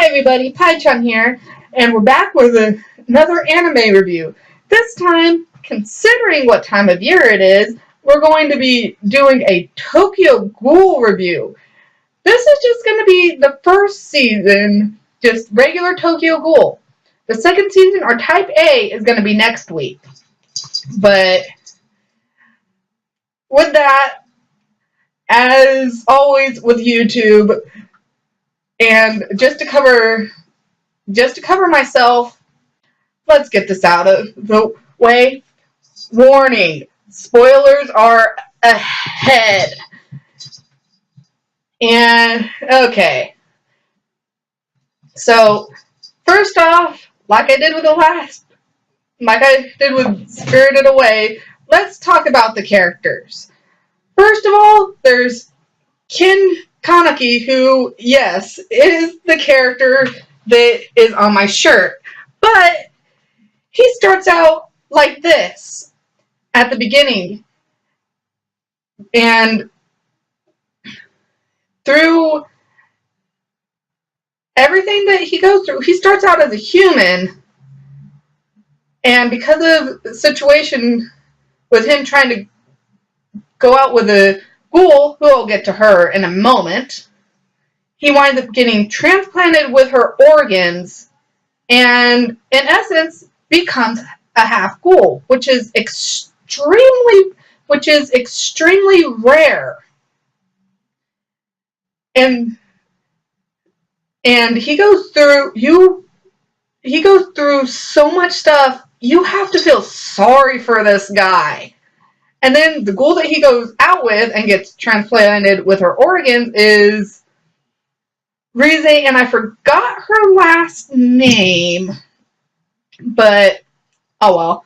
Hi everybody, Pai-chan here, and we're back with another anime review. This time, considering what time of year it is, we're going to be doing a Tokyo Ghoul review. This is just going to be the first season, just regular Tokyo Ghoul. The second season, or Type A, is going to be next week. But with that, as always with YouTube, and just to cover myself, let's get this out of the way. Warning, spoilers are ahead. And, okay. So, first off, like I did with Spirited Away, let's talk about the characters. First of all, there's Kin Kaneki, who, yes, is the character that is on my shirt. But he starts out like this at the beginning. And through everything that he goes through, he starts out as a human. And because of the situation with him trying to go out with a ghoul, who I'll get to her in a moment, he winds up getting transplanted with her organs and, in essence, becomes a half ghoul, which is extremely rare. And he goes through so much stuff. You have to feel sorry for this guy. And then the ghoul that he goes out with and gets transplanted with her organs is Rize, and I forgot her last name, but oh well.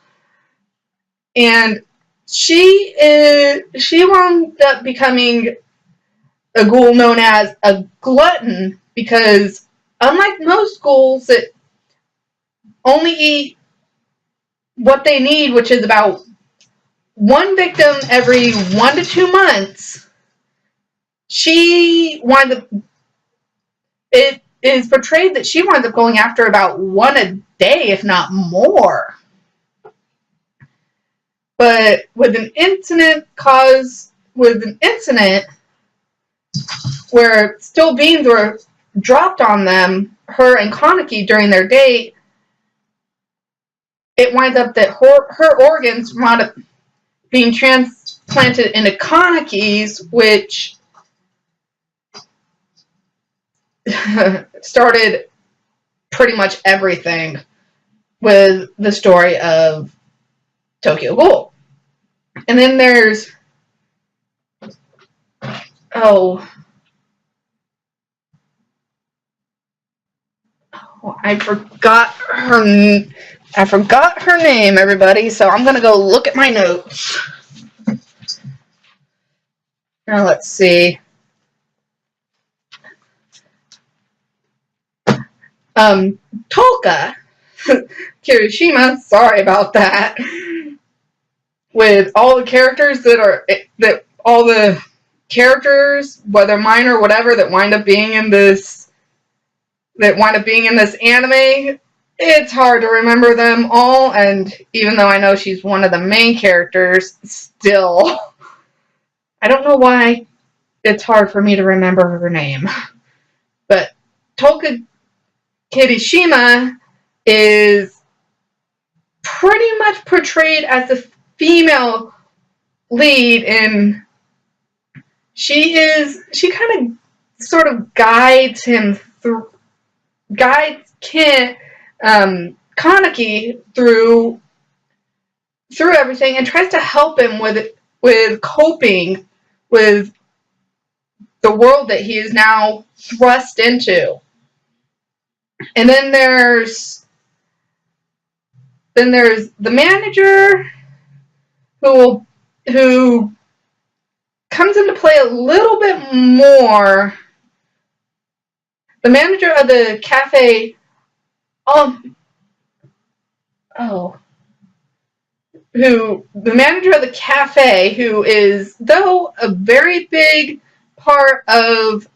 And she wound up becoming a ghoul known as a glutton, because unlike most ghouls that only eat what they need, which is about one victim every 1 to 2 months, it is portrayed that she winds up going after about 1 a day, if not more. But with an incident where still beans were dropped on them, her and Kaneki, during their date, it winds up that her organs wound up being transplanted into Kaneki's, which started pretty much everything with the story of Tokyo Ghoul. And then there's I forgot her name, everybody, so I'm gonna go look at my notes. Now let's see. Tolka Kirishima, sorry about that. With all the characters all the characters, whether minor or whatever, that wind up being in this anime, it's hard to remember them all, and even though I know she's one of the main characters, still, I don't know why it's hard for me to remember her name. But Tolka Kirishima is pretty much portrayed as the female lead, and she kind of sort of guides Kaneki through everything, and tries to help him with coping with the world that he is now thrust into. And then there's the manager who comes into play a little bit more. The manager of the cafe, who is, though, a very big part of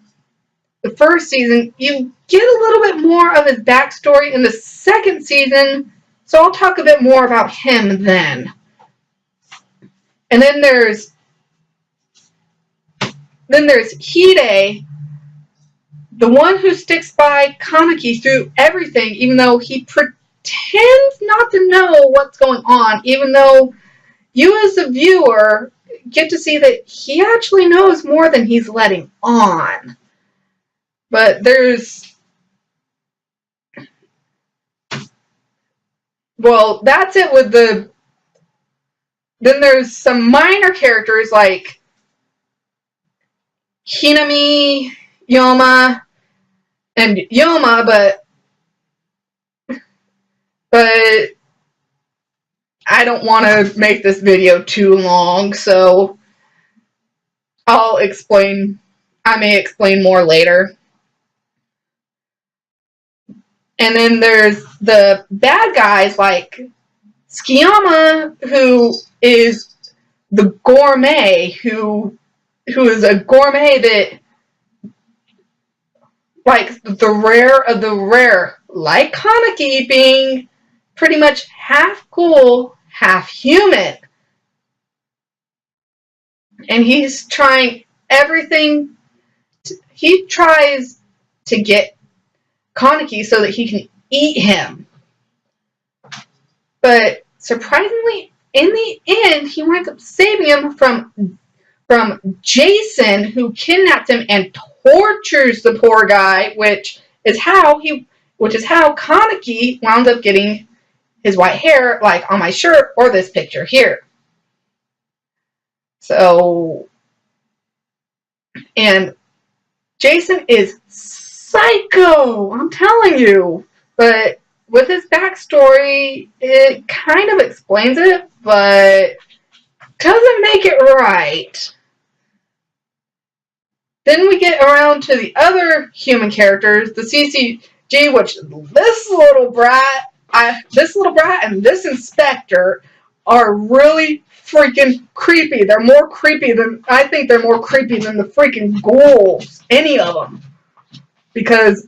the first season. You get a little bit more of his backstory in the second season, so I'll talk a bit more about him then. And then there's Hide, the one who sticks by Kaneki through everything, even though he pretends not to know what's going on, even though you as the viewer get to see that he actually knows more than he's letting on. But that's it with the... Then there's some minor characters like Hinami, Yoma, and Yoma, but I don't want to make this video too long, so I may explain more later. And then there's the bad guys like Tsukiyama, who is the gourmet, who is a gourmet that, like, the rare of the rare, like Kaneki, being pretty much half ghoul, half human. And he's trying everything. He tries to get Kaneki so that he can eat him. But surprisingly, in the end, he winds up saving him from Jason, who kidnaps him and tortures the poor guy, which is how Kaneki wound up getting his white hair, like on my shirt or this picture here. So, and Jason is psycho, I'm telling you. But with his backstory, it kind of explains it, but doesn't make it right. Then we get around to the other human characters, the CCG, which this little brat and this inspector are really freaking creepy. I think they're more creepy than the freaking ghouls, any of them. Because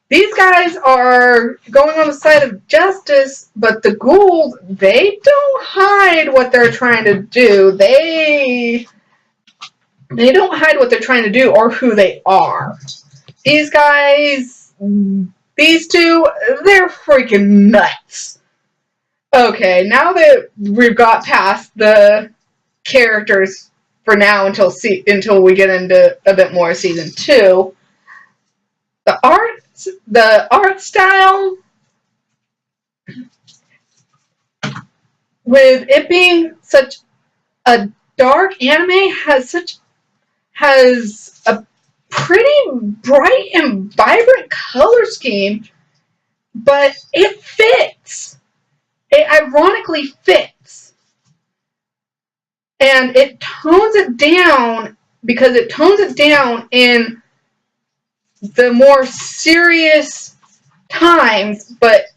these guys are going on the side of justice, but the ghouls, they don't hide what they're trying to do. They don't hide what they're trying to do or who they are. These guys, these two, they're freaking nuts. Okay, now that we've got past the characters for now until we get into a bit more season 2, the art style, with it being such a dark anime, has a pretty bright and vibrant color scheme, but it fits. It ironically fits. And it tones it down because it tones it down in the more serious times, but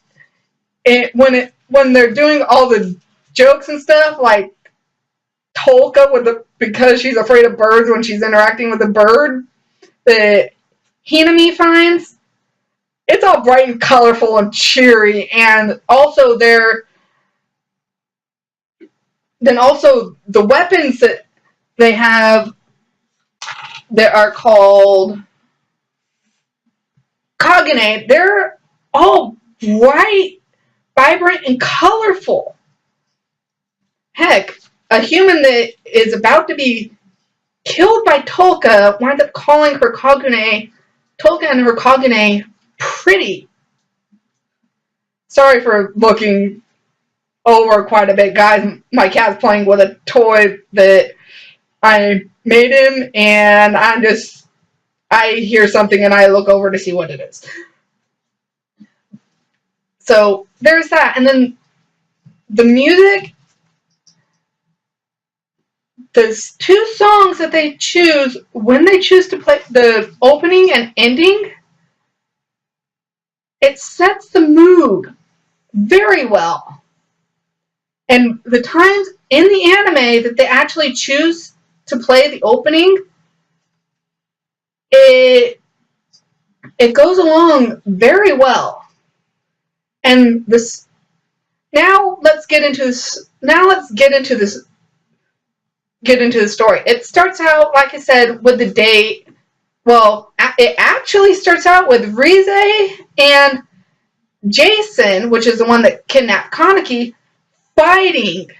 when they're doing all the jokes and stuff, like Tolka because she's afraid of birds when she's interacting with a bird that Hinami finds, it's all bright and colorful and cheery, and also the weapons that they have that are called Kagane, they're all bright, vibrant, and colorful. Heck, a human that is about to be killed by Tolka winds up calling her Kagane, Tolka and her Kagane, pretty. Sorry for looking over quite a bit, guys. My cat's playing with a toy that I made him, and I hear something and I look over to see what it is. So there's that. And then the music, there's 2 songs that they choose when they choose to play the opening and ending. It sets the mood very well. And the times in the anime that they actually choose to play the opening, it it goes along very well. And this now let's get into this. Now let's get into this. Get into the story. It starts out, like I said, with the date. Well, it actually starts out with Rize and Jason, which is the one that kidnapped Kaneki, fighting.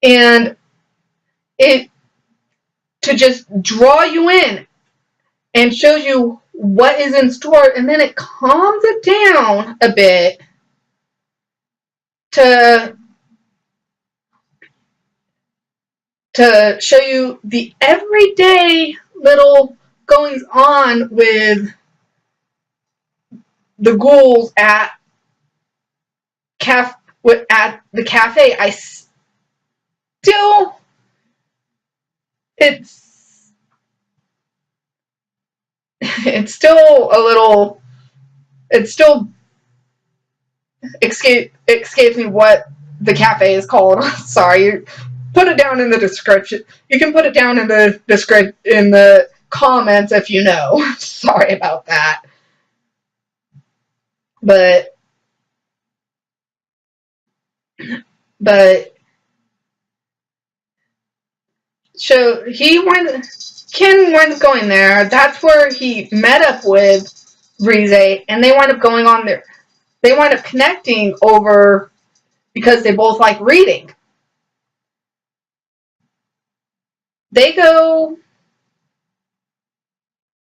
And it to just draw you in and shows you what is in store, and then it calms it down a bit to show you the everyday little goings on with the ghouls at the cafe. It's still a little, it still escapes me what the cafe is called. Sorry, put it down in the description. You can put it down in the comments if you know. Sorry about that. But so Ken winds up going there. That's where he met up with Rize, and they wind up going on there. They wind up connecting over because they both like reading. They go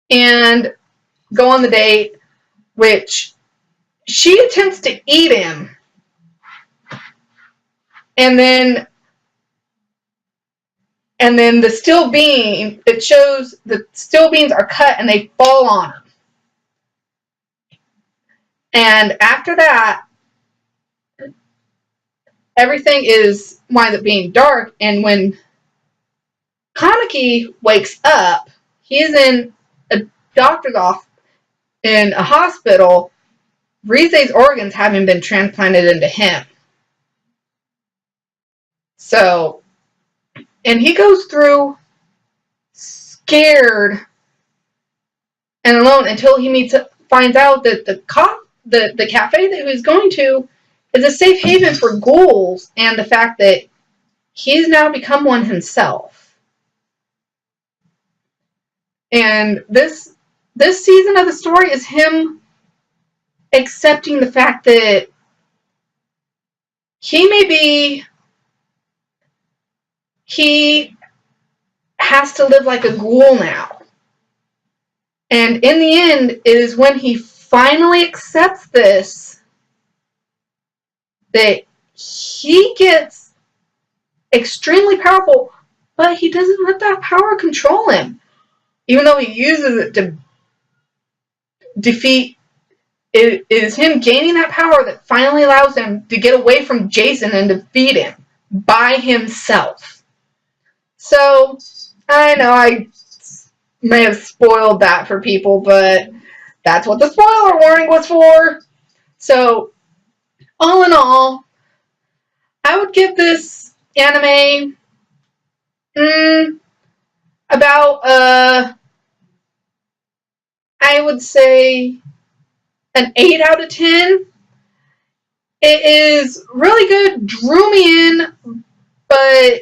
and go on the date, which she attempts to eat him. And then the steel beam, it shows the steel beams are cut and they fall on him. And after that, everything winds up being dark. And when Kaneki wakes up, he is in a doctor's office in a hospital. Rize's organs having been transplanted into him. So, and he goes through scared and alone until he finds out that the cafe that he was going to is a safe haven for ghouls, and the fact that he's now become one himself. And this season of the story is him accepting the fact that he has to live like a ghoul now. And in the end, it is when he finally accepts this that he gets extremely powerful, but he doesn't let that power control him. Even though he uses it to defeat, it is him gaining that power that finally allows him to get away from Jason and defeat him by himself. So, I know I may have spoiled that for people, but that's what the spoiler warning was for. So, all in all, I would give this anime about I would say an 8 out of 10. It is really good, drew me in, but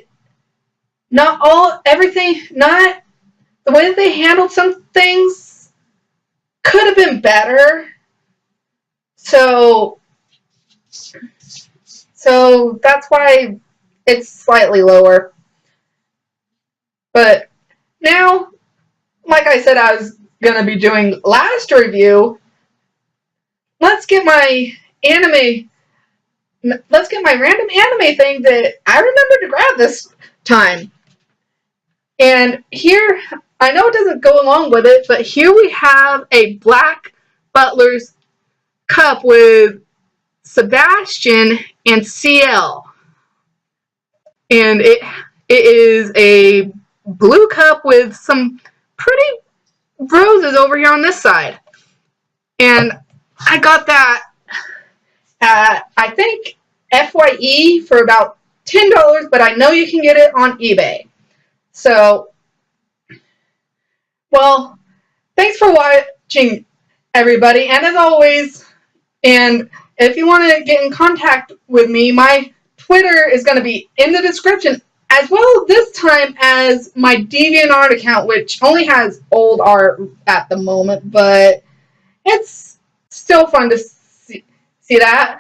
not the way that they handled some things could have been better. So that's why it's slightly lower. But now, like I said, I was going to be doing last review. Let's get my random anime thing that I remember to grab this time. And here, I know it doesn't go along with it, but here we have a Black Butler's cup with Sebastian and CL. And it is a blue cup with some pretty roses over here on this side. And I got that at, I think, FYE for about $10, but I know you can get it on eBay. So, well, thanks for watching, everybody. And as always, and if you want to get in contact with me, my Twitter is going to be in the description, as well this time as my DeviantArt account, which only has old art at the moment, but it's still fun to see that.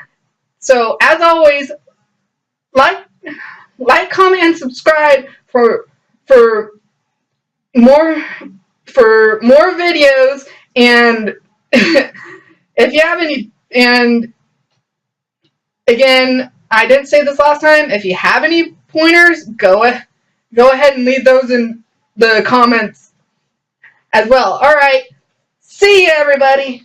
So as always, like, comment, and subscribe for more videos. And if you have any, and again, I didn't say this last time, if you have any pointers, go ahead and leave those in the comments as well. All right, see you, everybody.